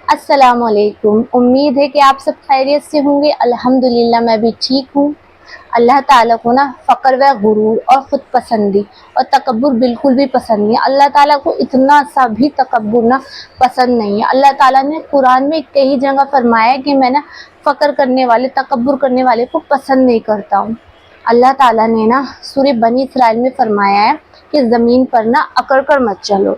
अस्सलाम वालेकुम। उम्मीद है कि आप सब खैरियत से होंगे। अल्हम्दुलिल्लाह मैं भी ठीक हूँ। अल्लाह ताला को ना फ़क्र व गुरूर और ख़ुद पसंदी और तकब्बुर बिल्कुल भी पसंद नहीं है। अल्लाह ताला को इतना सा भी तकब्बुर ना पसंद नहीं है। अल्लाह ताला ने कुरान में कई जगह फरमाया है कि मैं ना फ़क्र करने वाले, तकब्बुर करने वाले को पसंद नहीं करता हूँ। अल्लाह ताला ने ना सूरह बनी इसराइल में फरमाया है कि ज़मीन पर ना अकड़ कर मत चलो।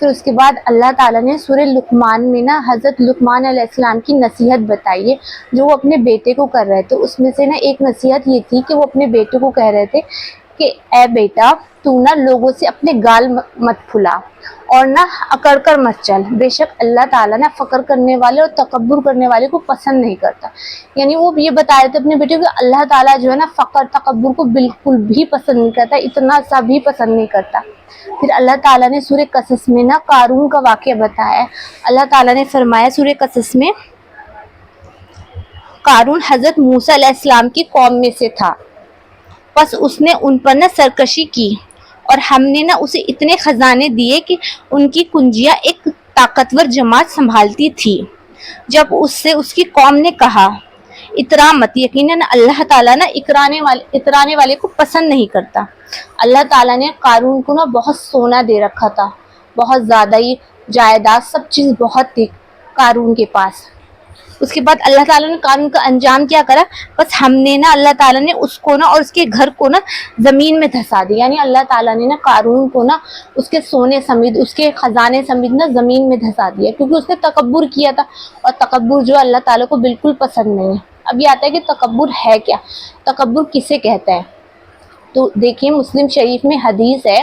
फिर उसके बाद अल्लाह ताला ने सूरह लुकमान में ना हज़रत लुकमान अलैहिस्सलाम की नसीहत बताई है जो वो अपने बेटे को कर रहे थे। उसमें से ना एक नसीहत ये थी कि वो अपने बेटे को कह रहे थे कि ए बेटा, तू ना लोगों से अपने गाल मत फुला और ना अकड़ कर मत चल। बेशक अल्लाह ताला ना फ़क्र करने वाले और तकब्बुर करने वाले को पसंद नहीं करता। यानी वो ये बता रहे थे अपने बेटे को, अल्लाह ताला जो है ना फ़क्र तकब्बुर को बिल्कुल भी पसंद नहीं करता, इतना सा भी पसंद नहीं करता। फिर अल्लाह ताला ने सूरह कसस में ना कारून का वाक़या बताया है। अल्लाह ताला ने फरमाया सूरह कसस में, कारून हज़रत मूसा अलैहिस्सलाम की कौम में से था, बस उसने उन पर ना सरकशी की और हमने ना उसे इतने खजाने दिए कि उनकी कुंजियां एक ताकतवर जमात संभालती थी। जब उससे उसकी कौम ने कहा इतरा मत, यकीनन अल्लाह ताला ना इतराने वाले को पसंद नहीं करता। अल्लाह ताला ने कारून को ना बहुत सोना दे रखा था, बहुत ज़्यादा ही जायदाद, सब चीज़ बहुत थी कारून के पास। उसके बाद अल्लाह ताला ने कारून का अंजाम क्या करा, बस हमने ना अल्लाह ताला ने उसको ना और उसके घर को ना ज़मीन में धंसा दिया। यानी अल्लाह ताला ने ना कारून को ना उसके सोने समेत, उसके ख़जाने समेत ना ज़मीन में धंसा दिया, क्योंकि उसने तकब्बुर किया था और तकब्बुर जो अल्लाह ताला को बिल्कुल पसंद नहीं है। अब ये आता है कि तकब्बुर है क्या, तकब्बुर किसे कहते हैं। तो देखिए, मुस्लिम शरीफ में हदीस है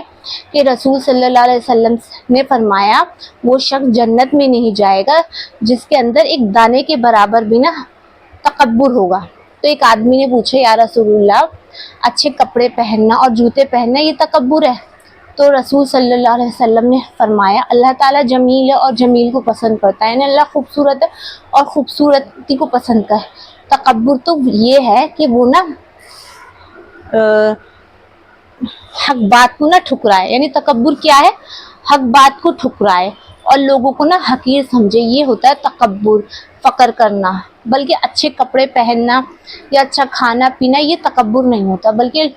कि रसूल सल्लल्लाहु अलैहि वसल्लम ने फरमाया, वो शख्स जन्नत में नहीं जाएगा जिसके अंदर एक दाने के बराबर भी ना तकब्बुर होगा। तो एक आदमी ने पूछा, या रसूलुल्लाह, अच्छे कपड़े पहनना और जूते पहनना ये तकब्बुर है? तो रसूल सल्लल्लाहु अलैहि वसल्लम ने फरमाया, अल्लाह ताला जमील है और जमील को पसंद करता है। यानी अल्लाह खूबसूरत है और खूबसूरती को पसंद करता है। तकब्बुर तो ये है कि वो ना हक बात को ना ठुकराए। यानी तकब्बुर क्या है, हक बात को ठुकराए और लोगों को ना हकीर समझे, ये होता है तकब्बुर, फ़क्र करना। बल्कि अच्छे कपड़े पहनना या अच्छा खाना पीना ये तकब्बुर नहीं होता, बल्कि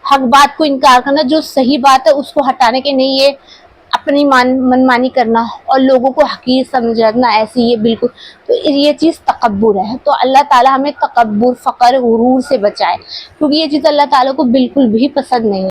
हक बात को इनकार करना, जो सही बात है उसको हटाने के नहीं, ये अपनी मनमानी करना और लोगों को हकीर समझना, ऐसे ये बिल्कुल, तो ये चीज़ तकब्बुर है। तो अल्लाह ताला हमें तकब्बुर, फ़क्र, गुरूर से बचाए, क्योंकि ये चीज़ अल्लाह ताला को बिल्कुल भी पसंद नहीं है।